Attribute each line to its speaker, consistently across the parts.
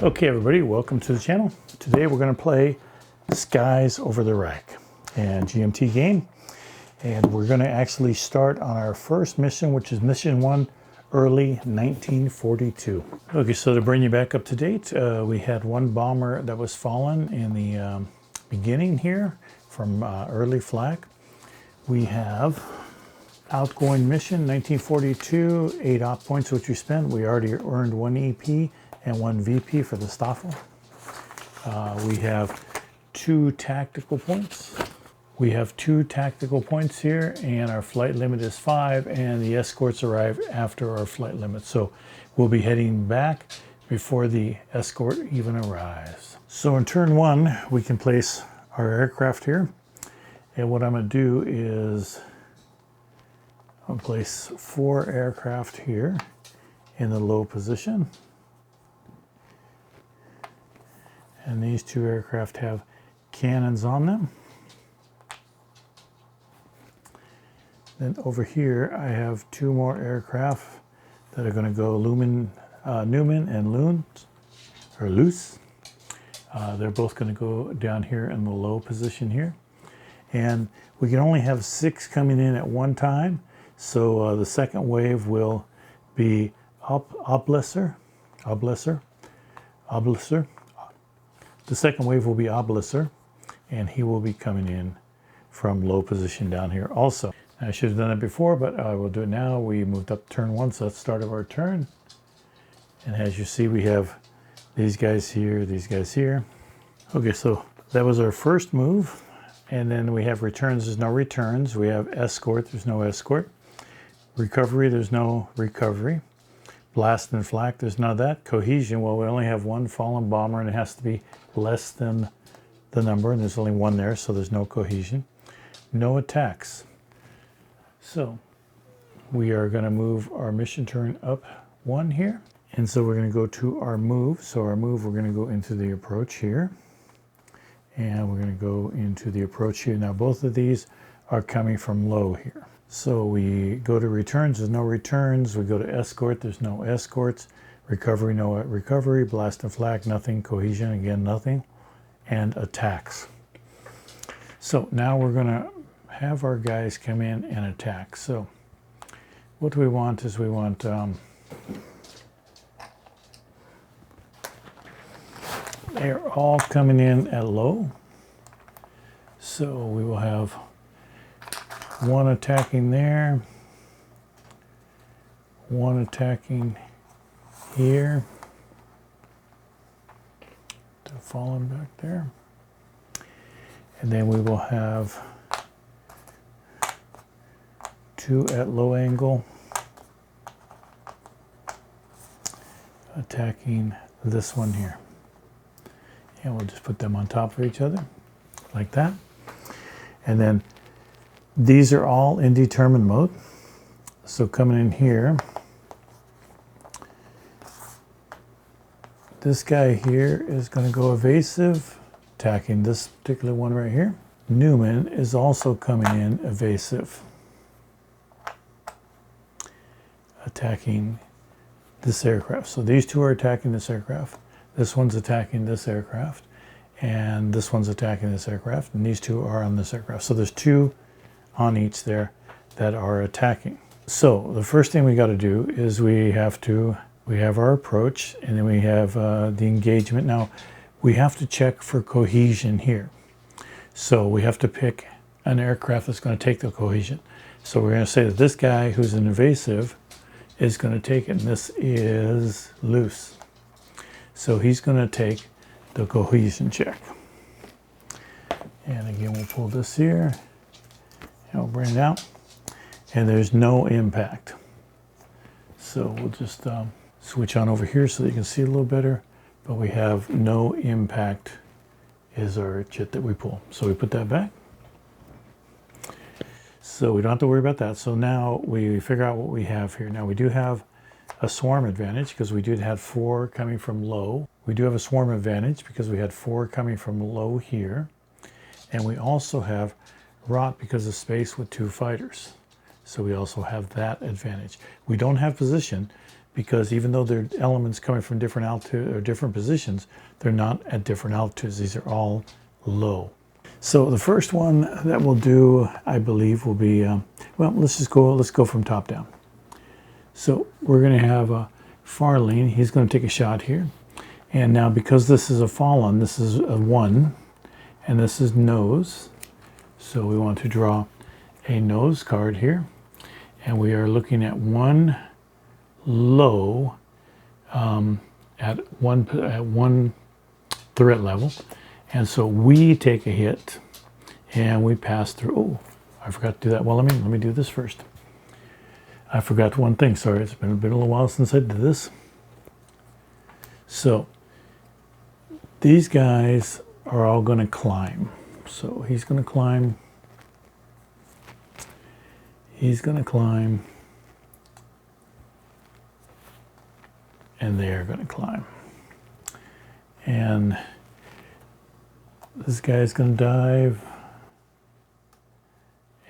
Speaker 1: Okay everybody, welcome to the channel. Today we're going to play Skies Over the Reich and GMT game. And we're going to actually start on our first mission, which is mission 1, early 1942. Okay, so to bring you back up to date, we had one bomber that was fallen in the beginning here from early flak. We have outgoing mission 1942, 8 op points which we spent. We already earned 1 EP and 1 VP for the Staffel. We have 2 tactical points. We have 2 tactical points here, and our flight limit is 5, and the escorts arrive after our flight limit. So we'll be heading back before the escort even arrives. So in turn 1, we can place our aircraft here. And what I'm going to do is I'll place 4 aircraft here in the low position. And these 2 aircraft have cannons on them. Then over here I have 2 more aircraft that are going to go Newman and Loos. They're both going to go down here in the low position here. And we can only have 6 coming in at one time. So the second wave will be Oblisser. The second wave will be Oblisser, and he will be coming in from low position down here also. I should have done it before, but I will do it now. We moved up turn 1, so that's the start of our turn. And as you see, we have these guys here, these guys here. Okay, so that was our first move. And then we have returns, there's no returns. We have escort, there's no escort. Recovery, there's no recovery. Blast and flak, there's none of that. Cohesion, well, we only have 1 fallen bomber, and it has to be less than the number, and there's only 1 there, so there's no cohesion. No attacks. So we are going to move our mission turn up 1 here. And so we're going to go to our move. So our move, we're going to go into the approach here. And we're going to go into the approach here. Now both of these are coming from low here. So we go to returns, there's no returns. We go to escort, there's no escorts. Recovery, no recovery. Blast and flak, nothing. Cohesion, again, nothing. And attacks. So now we're going to have our guys come in and attack. So what we want is we want they're all coming in at low. So we will have 1 attacking there, 1 attacking here, to fallen back there, and then we will have 2 at low angle attacking this one here. And we'll just put them on top of each other like that. And then these are all in determined mode. So coming in here, this guy here is going to go evasive, attacking this particular one right here. Newman is also coming in evasive, attacking this aircraft. So these 2 are attacking this aircraft. This one's attacking this aircraft, and this one's attacking this aircraft, and these 2 are on this aircraft. So there's 2 on each there that are attacking. So the first thing we got to do is we have our approach, and then we have the engagement. Now we have to check for cohesion here. So we have to pick an aircraft that's going to take the cohesion. So we're going to say that this guy who's an evasive is going to take it, and this is loose. So he's going to take the cohesion check. And again, we'll pull this here, and we'll bring it out, and there's no impact. So we'll just switch on over here so that you can see a little better, but we have no impact is our jet that we pull. So we put that back. So we don't have to worry about that. So now we figure out what we have here. Now we do have a swarm advantage because we did have 4 coming from low. We do have a swarm advantage because we had 4 coming from low here. And we also have rot because of space with 2 fighters. So we also have that advantage. We don't have position because even though they're elements coming from different altitude or different positions, they're not at different altitudes. These are all low. So the first one that we'll do, I believe, will be, well, let's go from top down. So we're going to have a Farley. He's going to take a shot here. And now because this is a fallen, this is a 1, and this is nose. So we want to draw a nose card here. And we are looking at 1 low at one threat level. And so we take a hit and we pass through. Oh, I forgot to do that. Well, let me do this first. I forgot one thing. Sorry, it's been a little while since I did this. So these guys are all going to climb. So he's going to climb. He's going to climb. And they are going to climb. And this guy is going to dive.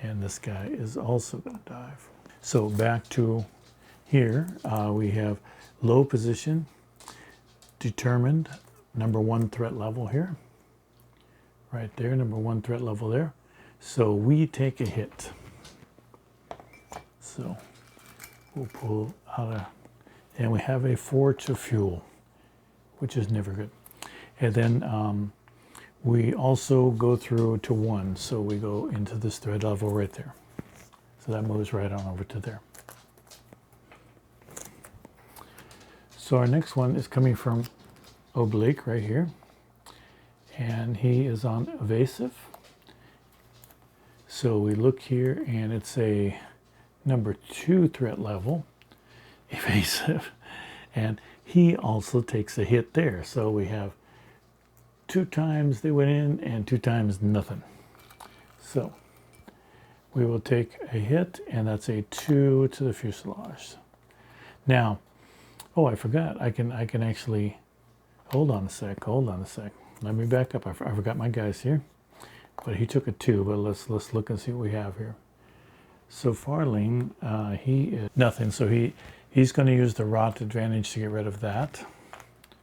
Speaker 1: And this guy is also going to dive. So back to here, we have low position, determined, number 1 threat level here. Right there, number 1 threat level there. So we take a hit. So we'll pull out a, and we have a 4 to fuel, which is never good. And then we also go through to 1. So we go into this threat level right there. So that moves right on over to there. So our next one is coming from oblique right here. And he is on evasive. So we look here and it's a number 2 threat level, evasive. And he also takes a hit there. So we have 2 times they went in and 2 times nothing. So we will take a hit, and that's a 2 to the fuselage. Now, oh, I forgot. I can actually, hold on a sec. Let me back up. I forgot my guys here. But he took a 2, but let's look and see what we have here. So Farling, he is nothing. So he's going to use the rot advantage to get rid of that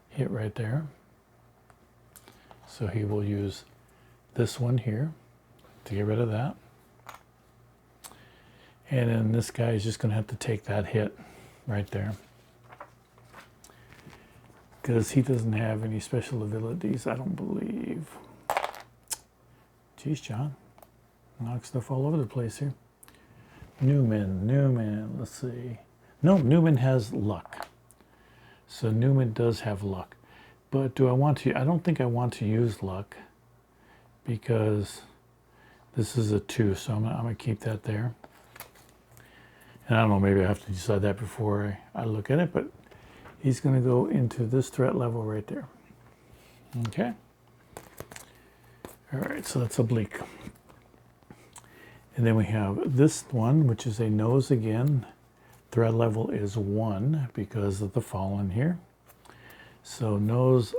Speaker 1: hit right there. So he will use this one here to get rid of that. And then this guy is just going to have to take that hit right there. Because he doesn't have any special abilities, I don't believe. Geez, John. Knock stuff all over the place here. Newman, let's see. No, Newman has luck. So Newman does have luck. But do I want to? I don't think I want to use luck. Because this is a 2, so I'm going to keep that there. And I don't know, maybe I have to decide that before I look at it, but he's going to go into this threat level right there. Okay. All right, so that's oblique. And then we have this one, which is a nose again. Threat level is 1 because of the fallen here. So nose,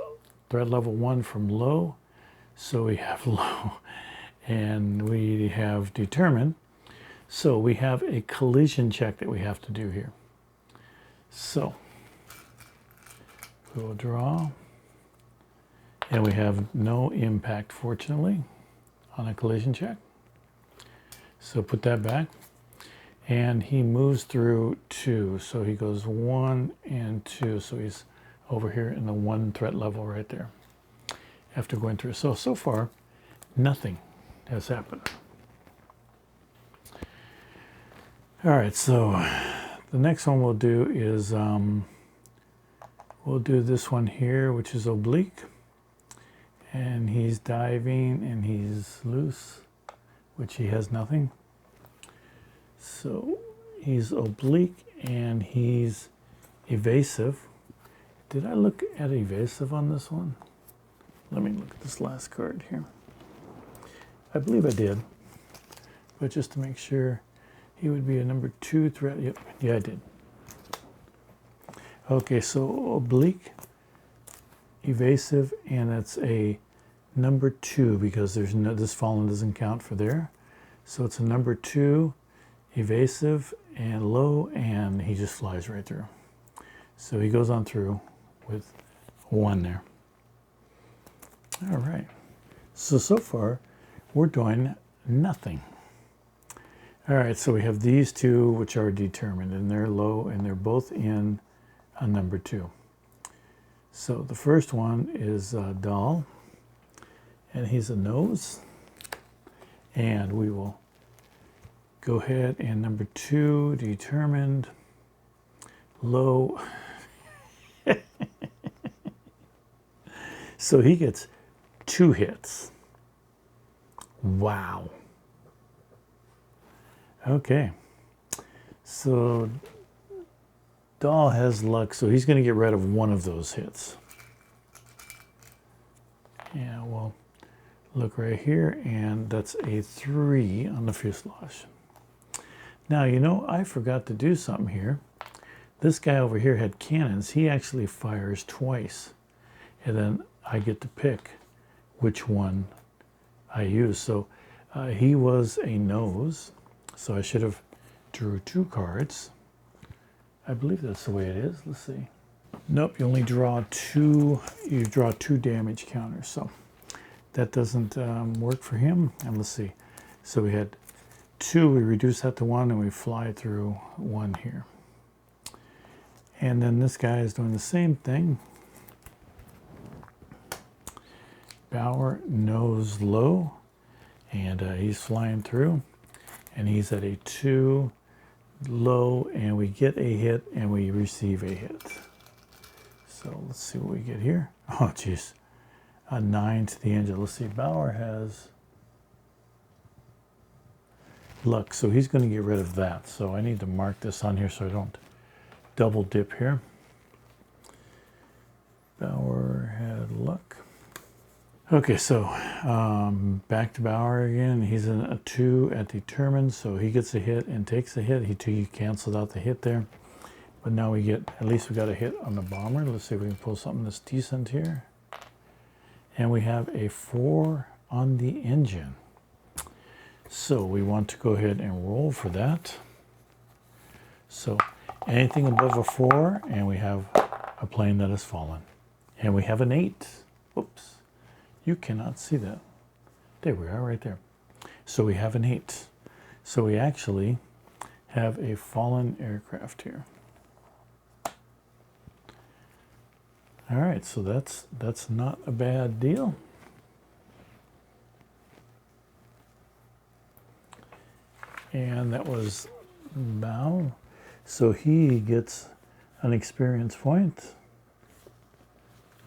Speaker 1: threat level 1 from low. So we have low. And we have determined. So we have a collision check that we have to do here. So we'll draw. And we have no impact, fortunately, on a collision check. So put that back. And he moves through 2. So he goes 1 and 2. So he's over here in the 1 threat level right there. After going through. So far, nothing has happened. All right, so the next one we'll do is, we'll do this one here, which is oblique. And he's diving and he's loose, which he has nothing. So he's oblique and he's evasive. Did I look at evasive on this one? Let me look at this last card here. I believe I did, but just to make sure, he would be a number 2 threat. Yep, yeah, I did. Okay, so oblique, evasive, and that's a number 2 because there's no, this fallen doesn't count for there. So it's a number 2, evasive and low, and he just flies right through. So he goes on through with 1 there. All right. So far, we're doing nothing. All right, so we have these two which are determined, and they're low, and they're both in a number 2. So the first one is Dahl, and he's a nose. And we will go ahead and number 2, determined, low. So he gets 2 hits. Wow. Okay. So Dahl has luck, so he's going to get rid of 1 of those hits. Yeah, well, look right here, and that's a 3 on the fuselage. Now, you know, I forgot to do something here. This guy over here had cannons. He actually fires twice, and then I get to pick which one I use. So he was a nose, so I should have drew 2 cards. I believe that's the way it is. Let's see. Nope, you only draw 2. You draw 2 damage counters, so that doesn't work for him. And let's see. So we had 2. We reduce that to 1, and we fly through 1 here. And then this guy is doing the same thing. Bauer, nose low, and he's flying through, and he's at a 2 low, and we get a hit, and we receive a hit. So let's see what we get here. Oh, geez. A 9 to the engine. Let's see. Bauer has luck, so he's going to get rid of that. So I need to mark this on here so I don't double dip here. Bauer had luck. Okay, so back to Bauer again. He's in a 2 at determined, so he gets a hit and takes a hit. He canceled out the hit there. But now we get, at least we got a hit on the bomber. Let's see if we can pull something that's decent here. And we have a 4 on the engine. So we want to go ahead and roll for that. So anything above a 4, and we have a plane that has fallen. And we have an 8. Oops. You cannot see that. There we are, right there. So we have an 8. So we actually have a fallen aircraft here. All right, so that's not a bad deal. And that was Bao. So he gets an experience point,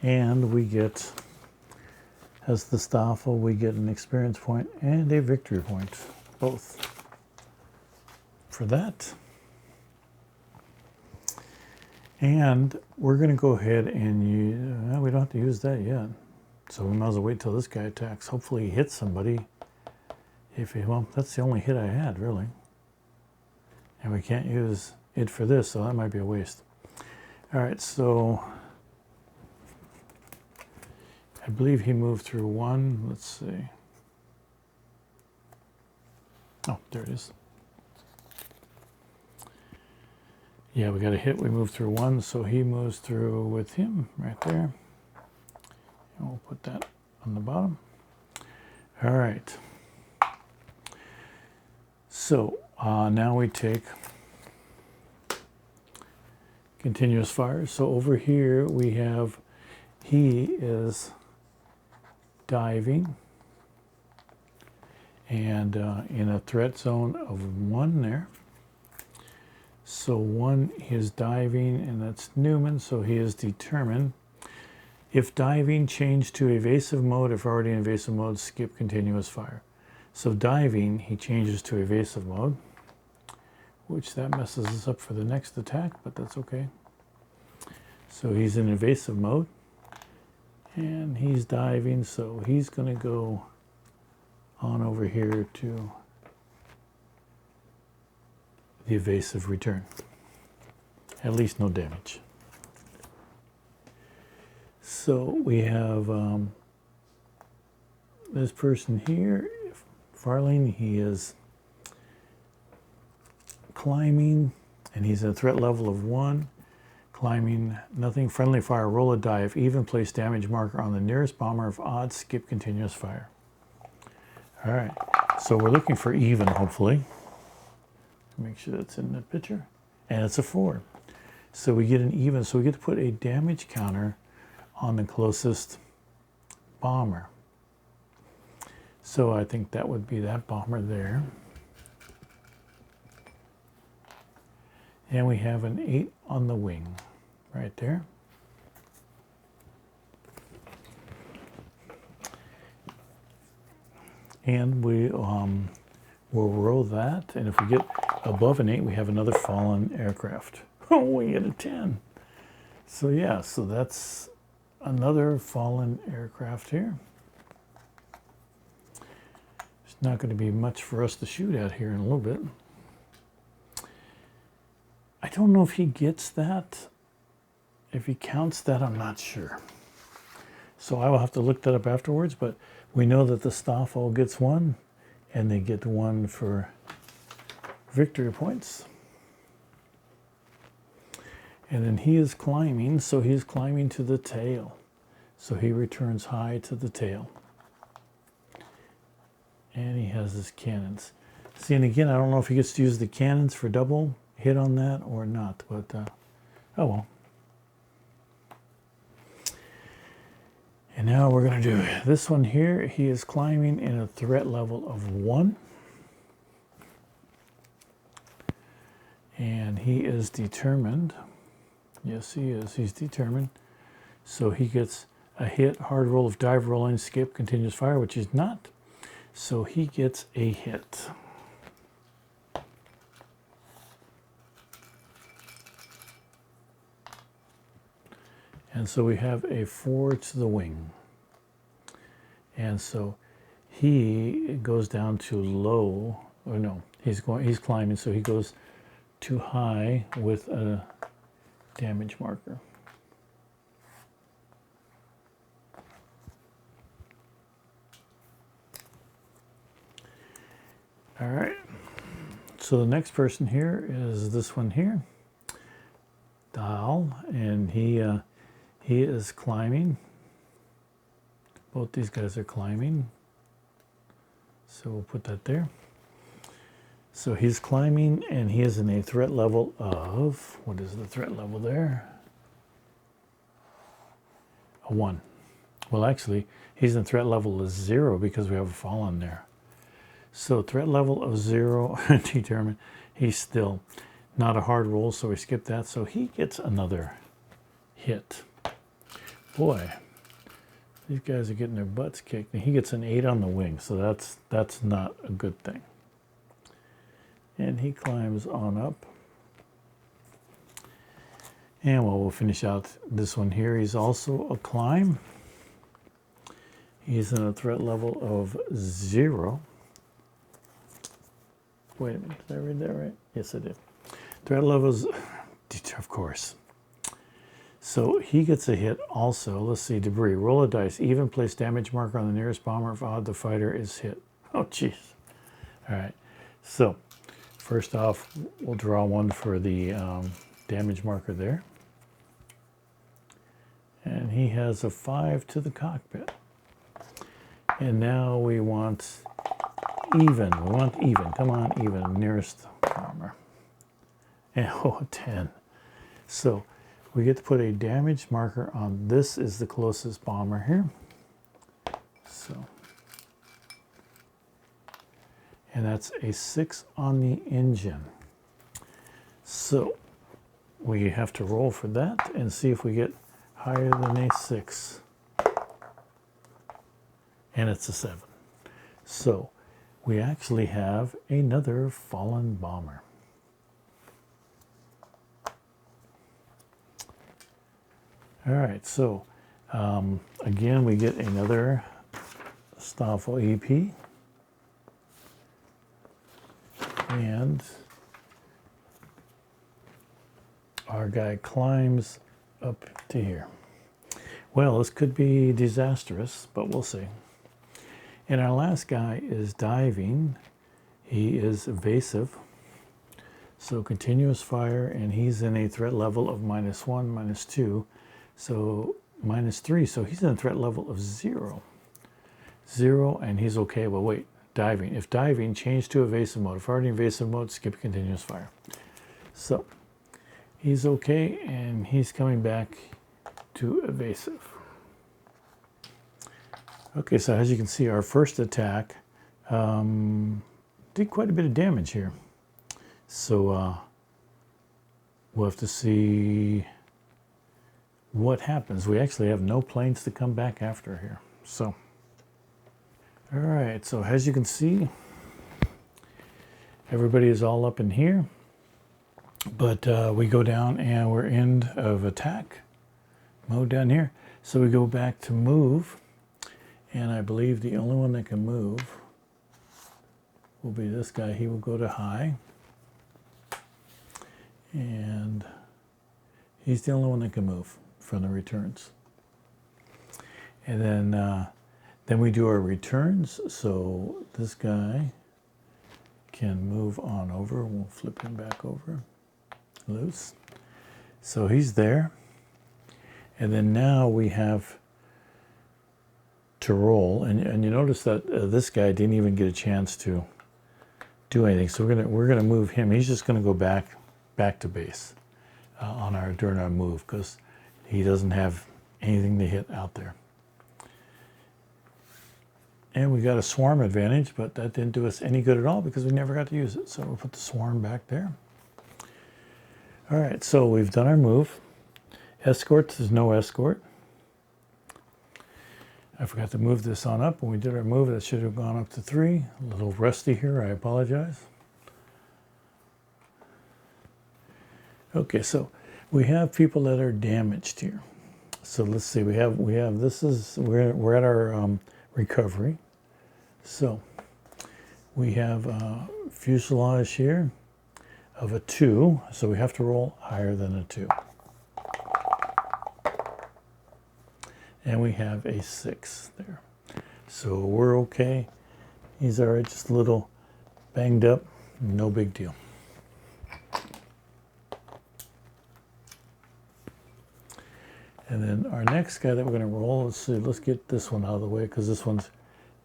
Speaker 1: and we get, as the Staffel, we get an experience point and a victory point, both for that. And we're going to go ahead and we don't have to use that yet. So we might as well wait till this guy attacks. Hopefully he hits somebody. Well, that's the only hit I had, really. And we can't use it for this, so that might be a waste. All right, so I believe he moved through 1. Let's see. Oh, there it is. Yeah, we got a hit. We moved through 1, so he moves through with him right there. And we'll put that on the bottom. All right. So now we take continuous fire. So over here we have, he is diving and in a threat zone of 1 there. So 1 is diving, and that's Newman, so he is determined. If diving, change to evasive mode. If already in evasive mode, skip continuous fire. So diving, he changes to evasive mode, which that messes us up for the next attack, but that's okay. So he's in evasive mode, and he's diving, so he's going to go on over here to the evasive return. At least no damage. So we have this person here, Farling. He is climbing, and he's at a threat level of 1. Climbing, nothing, friendly fire, roll a die. If even, place damage marker on the nearest bomber. If odd, skip continuous fire. All right, so we're looking for even, hopefully. Make sure that's in the picture. And it's a 4. So we get an even, so we get to put a damage counter on the closest bomber. So I think that would be that bomber there. And we have an 8 on the wing, right there. And we will roll that, and if we get above an 8, we have another fallen aircraft. Oh, we get a 10. So yeah, so that's another fallen aircraft here. It's not going to be much for us to shoot at here in a little bit. I don't know if he gets that. If he counts that, I'm not sure. So I will have to look that up afterwards, but we know that the Staffel gets 1, and they get 1 for victory points. And then he is climbing, so he's climbing to the tail. So he returns high to the tail. And he has his cannons. See, and again, I don't know if he gets to use the cannons for double hit on that or not, but oh well. And now we're going to do this one here. He is climbing in a threat level of 1. And he is determined. Yes, he is. He's determined. So he gets a hit, hard roll of dive, rolling, skip, continuous fire, which is not. So he gets a hit. And so we have a 4 to the wing. And so he goes down to low, or no, he's climbing, so he goes to high with a damage marker. All right, so the next person here is this one here, Dahl, and he is climbing. Both these guys are climbing. So we'll put that there. So he's climbing, and he is in a threat level of, what is the threat level there? A 1. Well, actually, he's in threat level of 0 because we have a fallen there. So threat level of 0, determined. He's still not a hard roll, so we skip that. So he gets another hit. Boy, these guys are getting their butts kicked. And he gets an 8 on the wing, so that's not a good thing. And he climbs on up. And we'll finish out this one here. He's also a climb. He's in a threat level of 0. Wait a minute, did I read that right? Yes, I did. Threat levels, of course. So he gets a hit also. Let's see, debris. Roll a dice. Even, place damage marker on the nearest bomber. If odd, the fighter is hit. Oh, jeez. All right. So first off, we'll draw 1 for the damage marker there. And he has a 5 to the cockpit. And now we want even. We want even. Come on, even. Nearest bomber. And oh, 10. So we get to put a damage marker on. This is the closest bomber here. So, and that's a 6 on the engine. So we have to roll for that and see if we get higher than a 6. And it's a 7. So we actually have another fallen bomber. All right, so again, we get another Staffel EP. And our guy climbs up to here. Well, this could be disastrous, but we'll see. And our last guy is diving. He is evasive. So continuous fire, and he's in a threat level of -1, -2, so -3. So he's in a threat level of 0. 0, and he's okay. Well, wait, diving. If diving, change to evasive mode. If already evasive mode, skip continuous fire. So he's okay, and he's coming back to evasive. Okay, so as you can see, our first attack did quite a bit of damage here. So we'll have to see what happens. We actually have no planes to come back after here. So, all right, so as you can see, everybody is all up in here. But we go down and we're end of attack mode down here. So we go back to move. And I believe the only one that can move will be this guy. He will go to high. And he's the only one that can move from the returns. And then we do our returns. So this guy can move on over. We'll flip him back over. Loose. So he's there. And then now we have to roll, and you notice that this guy didn't even get a chance to do anything. So we're gonna move him. He's just gonna go back to base during our move, because he doesn't have anything to hit out there. And we got a swarm advantage, but that didn't do us any good at all because we never got to use it. So we'll put the swarm back there. All right, so we've done our move. Escorts, there's no escort. I forgot to move this on up. When we did our move, that should have gone up to 3. A little rusty here, I apologize. Okay, so we have people that are damaged here. So let's see, we're at our recovery. So we have a fuselage here of a 2, so we have to roll higher than a 2. And we have a 6 there. So we're okay. He's all right, just a little banged up, no big deal. And then our next guy that we're gonna roll, let's see, let's get this one out of the way because this one's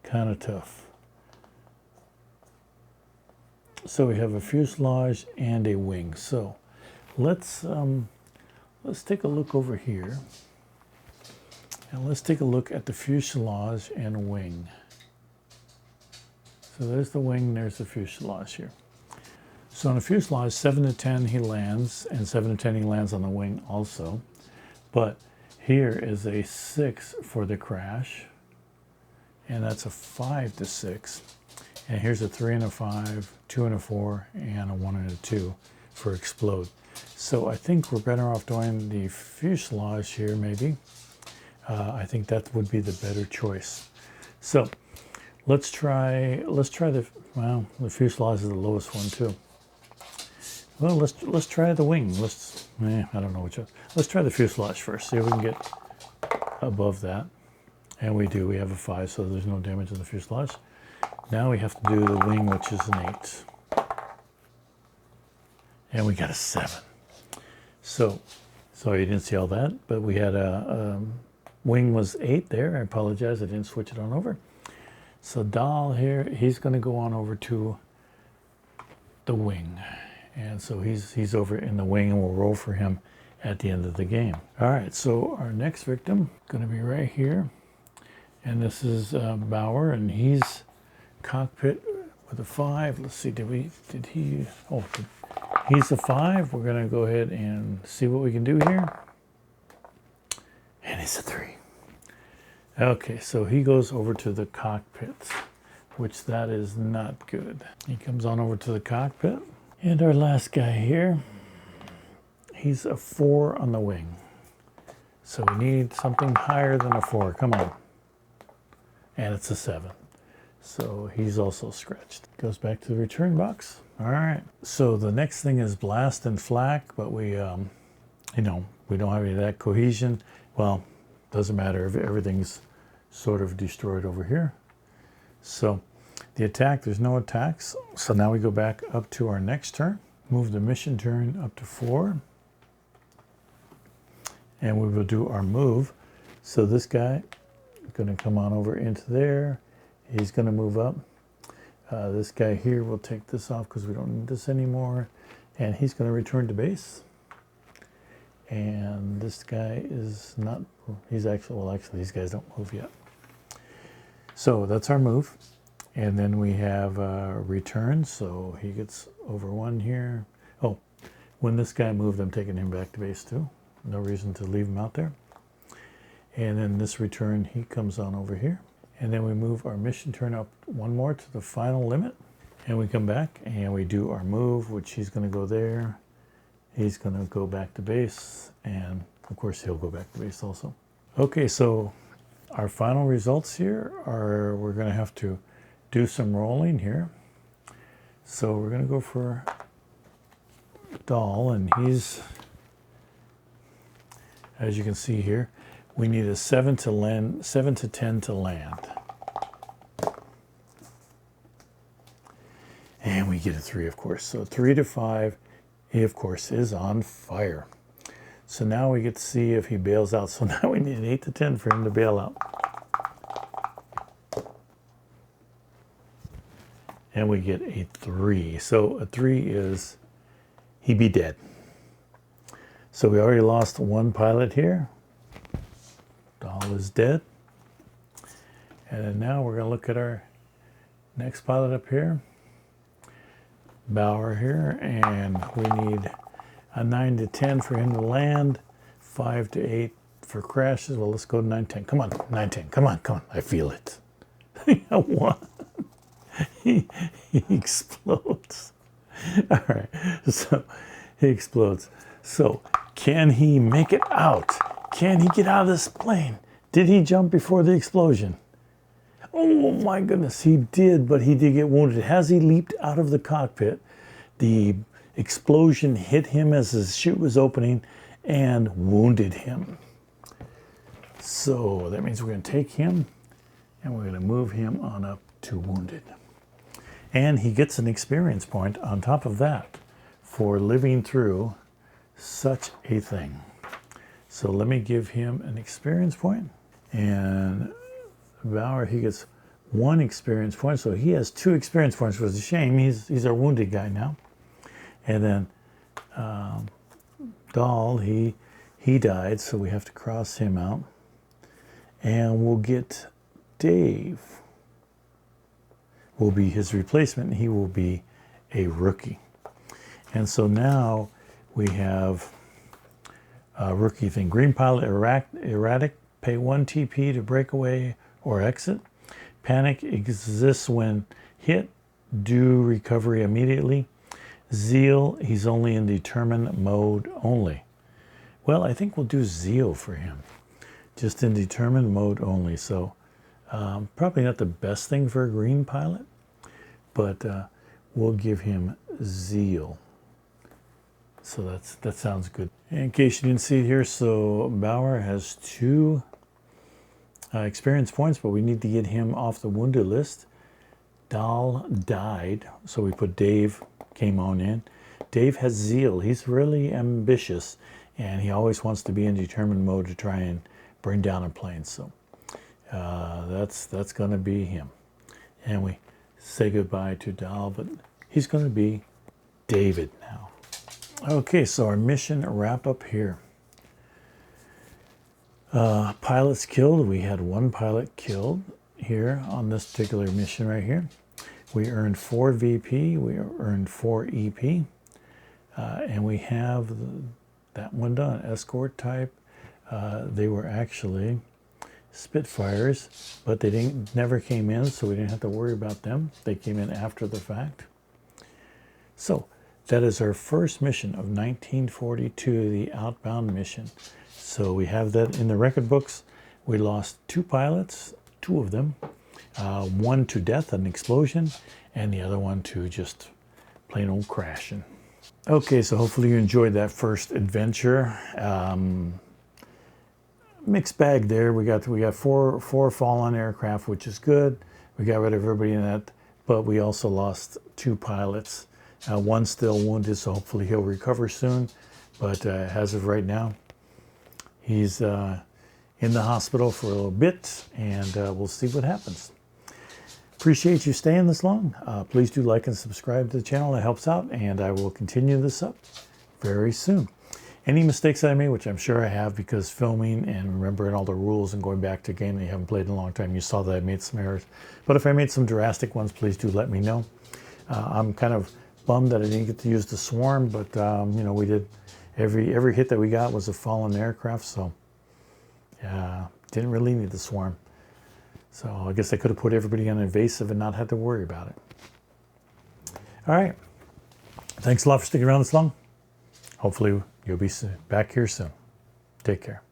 Speaker 1: kind of tough. So we have a fuselage and a wing. So let's take a look over here. And let's take a look at the fuselage and wing. So there's the wing, there's the fuselage here. So on the fuselage, 7 to 10 he lands, and 7 to 10 he lands on the wing also. But here is a 6 for the crash, and that's a 5 to 6. And here's a 3 and a 5, 2 and a 4, and a 1 and a 2 for explode. So I think we're better off doing the fuselage here, maybe. I think that would be the better choice. So let's try the fuselage is the lowest one too. Well, let's try the wing. I don't know which one. Let's try the fuselage first. See if we can get above that. And we do. We have a 5, so there's no damage in the fuselage. Now we have to do the wing, which is an 8. And we got a 7. So you didn't see all that, but we had a wing was 8 there. I apologize, I didn't switch it on over. So Dahl here, he's going to go on over to the wing. And so he's over in the wing, and we'll roll for him at the end of the game. All right, so our next victim going to be right here. And this is Bauer, and he's cockpit with a 5. Let's see, he's a 5. We're going to go ahead and see what we can do here. And it's a 3. Okay, so he goes over to the cockpit, which that is not good. He comes on over to the cockpit. And our last guy here, he's a 4 on the wing. So we need something higher than a 4. Come on. And it's a 7. So he's also scratched. Goes back to the return box. All right. So the next thing is blast and flak, but we don't have any of that cohesion. Well, doesn't matter if everything's sort of destroyed over here. So the attack, there's no attacks. So now we go back up to our next turn. move the mission turn up to 4. And we will do our move. So this guy is going to come on over into there. He's going to move up. This guy here will take this off because we don't need this anymore. And he's going to return to base. And this guy is not, he's actually, well, actually these guys don't move yet. So that's our move. And then we have return. So he gets over 1 here. Oh, when this guy moved, I'm taking him back to base too. No reason to leave him out there. And then this return, he comes on over here. And then we move our mission turn up 1 more to the final limit. And we come back and we do our move, which he's going to go there. He's going to go back to base. And of course, he'll go back to base also. Okay, so our final results here are, we're going to have to do some rolling here. So we're going to go for Dahl, and he's, as you can see here, we need a 7 to land, 7 to 10 to land. And we get a 3, of course. So 3 to 5, he, of course, is on fire. So now we get to see if he bails out. So now we need an 8 to 10 for him to bail out. And we get a 3. So a 3 is, he'd be dead. So we already lost 1 pilot here. Dahl is dead. And then now we're going to look at our next pilot up here. Bauer here. And we need a 9 to 10 for him to land. 5 to 8 for crashes. Well, let's go to 9, 10. Come on, 9, 10. Come on, come on. I feel it. 1. He explodes. All right, so he explodes. So can he make it out? Can he get out of this plane? Did he jump before the explosion? Oh my goodness, he did, but he did get wounded. As he leaped out of the cockpit, the explosion hit him as his chute was opening and wounded him. So that means we're going to take him and we're going to move him on up to wounded. And he gets an experience point on top of that for living through such a thing. So let me give him an experience point. And Bauer, he gets 1 experience point. So he has 2 experience points, which is a shame. He's our wounded guy now. And then Dahl, he died, so we have to cross him out. And we'll get Dave. Will be his replacement. He will be a rookie. And so now we have a rookie thing. Green pilot, erratic, pay 1 TP to break away or exit. Panic exists when hit, do recovery immediately. Zeal, he's only in determined mode only. Well, I think we'll do Zeal for him. Just in determined mode only. So probably not the best thing for a green pilot, but we'll give him Zeal. So that sounds good. In case you didn't see it here, so Bauer has 2 experience points, but we need to get him off the wounded list. Dahl died, so we put Dave, came on in. Dave has Zeal. He's really ambitious, and he always wants to be in determined mode to try and bring down a plane. So that's going to be him. And we say goodbye to Dahl, but he's going to be David now. Okay, so our mission wrap up here. Pilots killed. We had 1 pilot killed here on this particular mission right here. We earned 4 VP. We earned 4 EP. And we have that one done. Escort type. They were actually Spitfires, but they never came in, so we didn't have to worry about them. They came in after the fact. So that is our first mission of 1942, the outbound mission. So we have that in the record books. We lost 2 pilots, 2 of them. 1 to death, an explosion, and the other one to just plain old crashing. Okay, so hopefully you enjoyed that first adventure. Mixed bag there. We got 4 fallen aircraft, which is good. We got rid of everybody in that, but we also lost 2 pilots. One's still wounded, so hopefully he'll recover soon. But as of right now, he's in the hospital for a little bit, and we'll see what happens. Appreciate you staying this long. Please do like and subscribe to the channel. It helps out, and I will continue this up very soon. Any mistakes I made, which I'm sure I have, because filming and remembering all the rules and going back to a game that you haven't played in a long time, you saw that I made some errors. But if I made some drastic ones, please do let me know. I'm kind of bummed that I didn't get to use the swarm, but you know, we did every hit that we got was a fallen aircraft, so didn't really need the swarm. So I guess I could have put everybody on invasive and not had to worry about it. All right. Thanks a lot for sticking around this long. Hopefully you'll be back here soon. Take care.